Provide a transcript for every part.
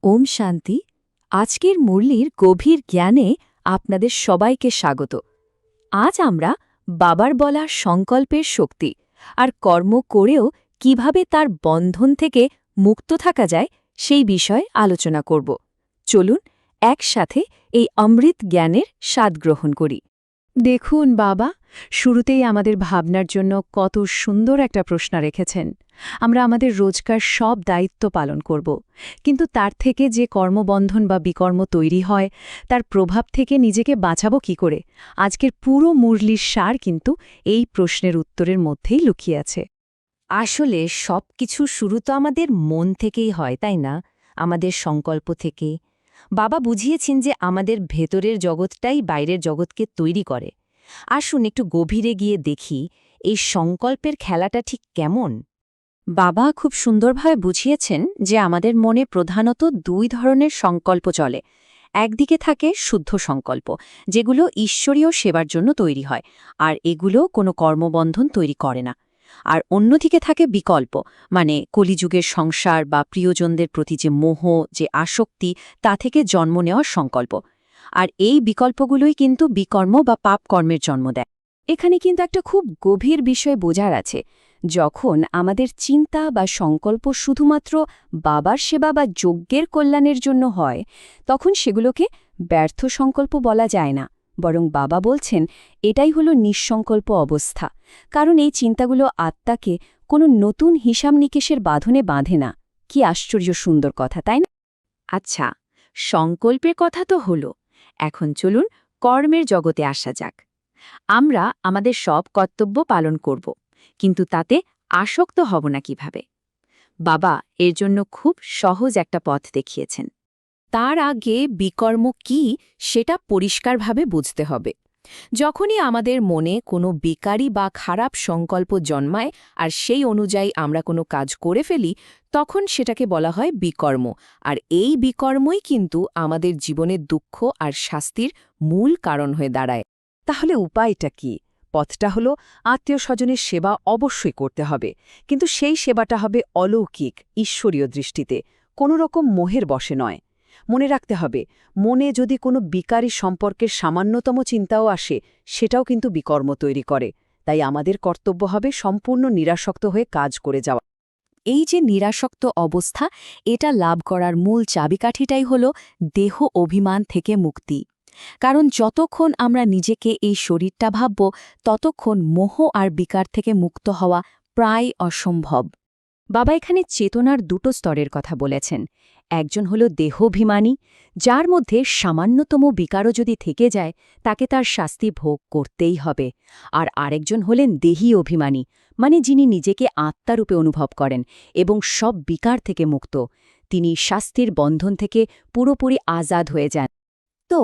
ওম শান্তি। আজকের মুরলির গভীর জ্ঞানে আপনাদের সবাইকে স্বাগত। আজ আমরা বাবার বলা সংকল্পের শক্তি আর কর্ম করেও কিভাবে তার বন্ধন থেকে মুক্ত থাকা যায় সেই বিষয়ে আলোচনা করব। চলুন একসাথে এই অমৃত জ্ঞানের স্বাদ গ্রহণ করি। দেখুন বাবা, শুরুতেই আমাদের ভাবনার জন্য কত সুন্দর একটা প্রশ্ন রেখেছেন। আমরা আমাদের রোজকার সব দায়িত্ব পালন করব, কিন্তু তার থেকে যে কর্মবন্ধন বা বিকর্ম তৈরি হয় তার প্রভাব থেকে নিজেকে বাঁচাবো কি করে? আজকের পুরো মুরলির সার কিন্তু এই প্রশ্নের উত্তরের মধ্যেই লুকিয়ে আছে। আসলে সব কিছু শুরু তো আমাদের মন থেকেই হয়, তাই না? আমাদের সংকল্প থেকে। বাবা বুঝিয়েছেন যে আমাদের ভেতরের জগৎটাই বাইরের জগৎকে তৈরি করে। আসুন একটু গভীরে গিয়ে দেখি এই সংকল্পের খেলাটা ঠিক কেমন। বাবা খুব সুন্দরভাবে বুঝিয়েছেন যে আমাদের মনে প্রধানত দুই ধরনের সংকল্প চলে। একদিকে থাকে শুদ্ধ সংকল্প, যেগুলো ঈশ্বরীয় সেবার জন্য তৈরি হয়, আর এগুলো কোনো কর্মবন্ধন তৈরি করে না। আর অন্যদিকে থাকে বিকল্প, মানে কলিযুগের সংসার বা প্রিয়জনদের প্রতি যে মোহ, যে আসক্তি, তা থেকে জন্ম নেওয়ার সংকল্প। আর এই বিকল্পগুলোই কিন্তু বিকর্ম বা পাপ কর্মের জন্ম দেয়। এখানে কিন্তু একটা খুব গভীর বিষয় বোঝার আছে। যখন আমাদের চিন্তা বা সংকল্প শুধুমাত্র বাবার সেবা বা যজ্ঞের কল্যাণের জন্য হয়, তখন সেগুলোকে ব্যর্থ সংকল্প বলা যায় না। বরং বাবা বলছেন এটাই হলো নিঃসংকল্প অবস্থা, কারণ এই চিন্তাগুলো আত্মাকে কোনো নতুন হিসাব নিকেশের বাঁধনে বাঁধে না। কি আশ্চর্য সুন্দর কথা, তাই না? আচ্ছা, সংকল্পের কথা তো হলো। এখন চলুন কর্মের জগতে আসা যাক। আমরা আমাদের সব কর্তব্য পালন করব, কিন্তু তাতে আসক্ত হব না কিভাবে? বাবা এর জন্য খুব সহজ একটা পথ দেখিয়েছেন। তার আগে বিকর্ম কি সেটা পরিষ্কারভাবে বুঝতে হবে। যখনই আমাদের মনে কোনো বিকারী বা খারাপ সংকল্প জন্মায় আর সেই অনুযায়ী আমরা কোনো কাজ করে ফেলি, তখন সেটাকে বলা হয় বিকর্ম। আর এই বিকর্মই কিন্তু আমাদের জীবনের দুঃখ আর শাস্তির মূল কারণ হয়ে দাঁড়ায়। তাহলে উপায়টা কি? পথটা হলো আত্মীয় স্বজনের সেবা অবশ্যই করতে হবে, কিন্তু সেই সেবাটা হবে অলৌকিক, ঈশ্বরীয় দৃষ্টিতে, কোনো রকম মোহের বশে নয়। মনে রাখতে হবে, মনে যদি কোনো বিকারী সম্পর্কের সামান্যতম চিন্তাও আসে, সেটাও কিন্তু বিকর্ম তৈরি করে। তাই আমাদের কর্তব্য হবে সম্পূর্ণ নিরাসক্ত হয়ে কাজ করে যাওয়া। এই যে নিরাসক্ত অবস্থা, এটা লাভ করার মূল চাবিকাঠিটাই হল দেহ অভিমান থেকে মুক্তি। কারণ যতক্ষণ আমরা নিজেকে এই শরীরটা ভাবব, ততক্ষণ মোহ আর বিকার থেকে মুক্ত হওয়া প্রায় অসম্ভব। বাবা এখানে চেতনার দুটো স্তরের কথা বলেছেন। একজন হল দেহাভিমানী, যার মধ্যে সামান্যতম বিকারও যদি থেকে যায় তাকে তার শাস্তি ভোগ করতেই হবে। আর আরেকজন হলেন দেহী অভিমানী, মানে যিনি নিজেকে আত্মারূপে অনুভব করেন এবং সব বিকার থেকে মুক্ত। তিনি শাস্তির বন্ধন থেকে পুরোপুরি আজাদ হয়ে যান। তো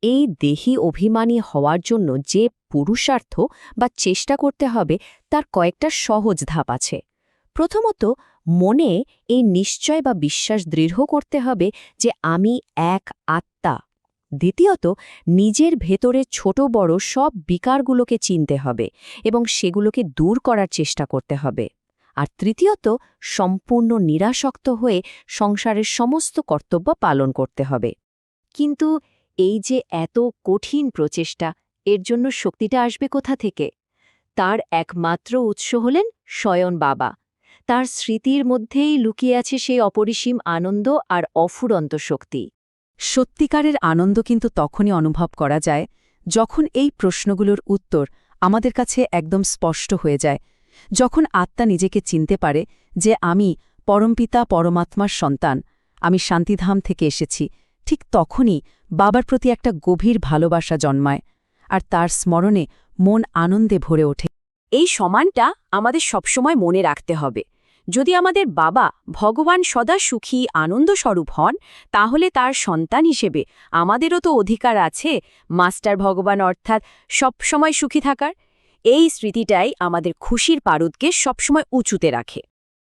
এই দেহী অভিমানী হওয়ার জন্য যে পুরুষার্থ বা চেষ্টা করতে হবে, তার কয়েকটা সহজ ধাপ আছে। প্রথমত, মনে এই নিশ্চয় বা বিশ্বাস দৃঢ় করতে হবে যে আমি এক আত্মা। দ্বিতীয়ত, নিজের ভেতরে ছোট বড় সব বিকারগুলোকে চিনতে হবে এবং সেগুলোকে দূর করার চেষ্টা করতে হবে। আর তৃতীয়ত, সম্পূর্ণ নিরাসক্ত হয়ে সংসারের সমস্ত কর্তব্য পালন করতে হবে। কিন্তু এই যে এত কঠিন প্রচেষ্টা, এর জন্য শক্তিটা আসবে কোথা থেকে? তার একমাত্র উৎস হলেন স্বয়ং বাবা। তার স্মৃতির মধ্যেই লুকিয়ে আছে সেই অপরিসীম আনন্দ আর অফুরন্ত শক্তি। সত্যিকারের আনন্দ কিন্তু তখনই অনুভব করা যায় যখন এই প্রশ্নগুলোর উত্তর আমাদের কাছে একদম স্পষ্ট হয়ে যায়, যখন আত্মা নিজেকে চিনতে পারে যে আমি পরমপিতা পরমাত্মার সন্তান, আমি শান্তিধাম থেকে এসেছি। ঠিক তখনই বাবার প্রতি একটা গভীর ভালোবাসা জন্মায়, আর তার স্মরণে মন আনন্দে ভরে ওঠে। এই সমানটা আমাদের সবসময় মনে রাখতে হবে। যদি আমাদের বাবা ভগবান সদা সুখী আনন্দস্বরূপ হন, তাহলে তার সন্তান হিসেবে আমাদেরও তো অধিকার আছে মাস্টার ভগবান অর্থাৎ সবসময় সুখী থাকার। এই স্মৃতিটাই আমাদের খুশির পারদকে সবসময় উঁচুতে রাখে।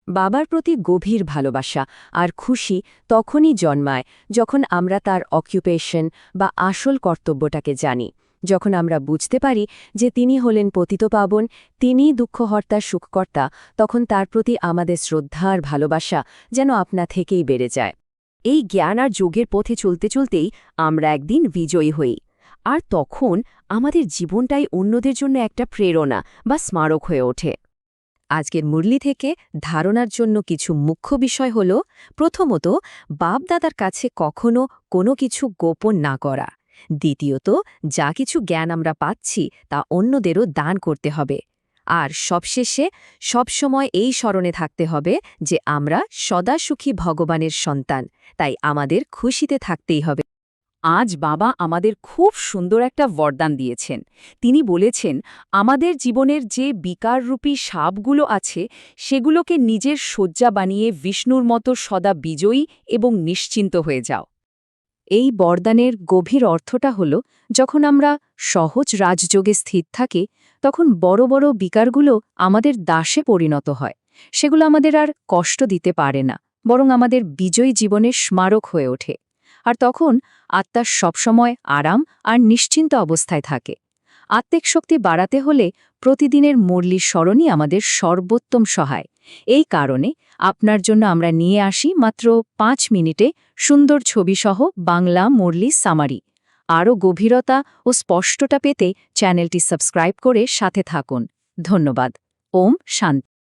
বাবার প্রতি গভীর ভালোবাসা আর খুশি তখনই জন্মায় যখন আমরা তার অকুপেশন বা আসল কর্তব্যটাকে জানি, যখন আমরা বুঝতে পারি যে তিনি হলেন পতিতপাবন, তিনিই দুঃখহর্তা সুখকর্তা, তখন তার প্রতি আমাদের শ্রদ্ধা আর ভালোবাসা যেন আপনা থেকেই বেড়ে যায়। এই জ্ঞান আর যোগের পথে চলতে চলতেই আমরা একদিন বিজয়ী হই। আর তখন আমাদের জীবনটাই অন্যদের জন্য একটা প্রেরণা বা স্মারক হয়ে ওঠে। আজকের মুরলি থেকে ধারণার জন্য কিছু মুখ্য বিষয় হল, প্রথমত, বাপ-দাদার কাছে কখনো কোনো কিছু গোপন না করা। দ্বিতীয়ত, যা কিছু জ্ঞান আমরা পাচ্ছি তা অন্যদেরও দান করতে হবে। আর সবশেষে সবসময় এই স্মরণে থাকতে হবে যে আমরা সদা সুখী ভগবানের সন্তান, তাই আমাদের খুশিতে থাকতেই হবে। আজ বাবা আমাদের খুব সুন্দর একটা বরদান দিয়েছেন। তিনি বলেছেন, আমাদের জীবনের যে বিকাররূপী সাপগুলো আছে সেগুলোকে নিজের শয্যা বানিয়ে বিষ্ণুর মতো সদা বিজয়ী এবং নিশ্চিন্ত হয়ে যাও। এই বরদানের গভীর অর্থটা হল, যখন আমরা সহজ রাজযোগে স্থির থাকি তখন বড় বড় বিকারগুলো আমাদের দাসে পরিণত হয়। সেগুলো আমাদের আর কষ্ট দিতে পারে না, বরং আমাদের বিজয়ী জীবনের স্মারক হয়ে ওঠে। আর তখন আত্মা সবসময় আরাম আর নিশ্চিন্ত অবস্থায় থাকে। আত্মিক শক্তি বাড়াতে হলে প্রতিদিনের মুরলির স্মরণই আমাদের সর্বোত্তম সহায়। এই কারণে আপনার জন্য আমরা নিয়ে আসি মাত্র 5 মিনিটে সুন্দর ছবিসহ বাংলা মুরলি সামারি। আরও গভীরতা ও স্পষ্টতা পেতে চ্যানেলটি সাবস্ক্রাইব করে সাথে থাকুন। ধন্যবাদ। ওম শান্তি।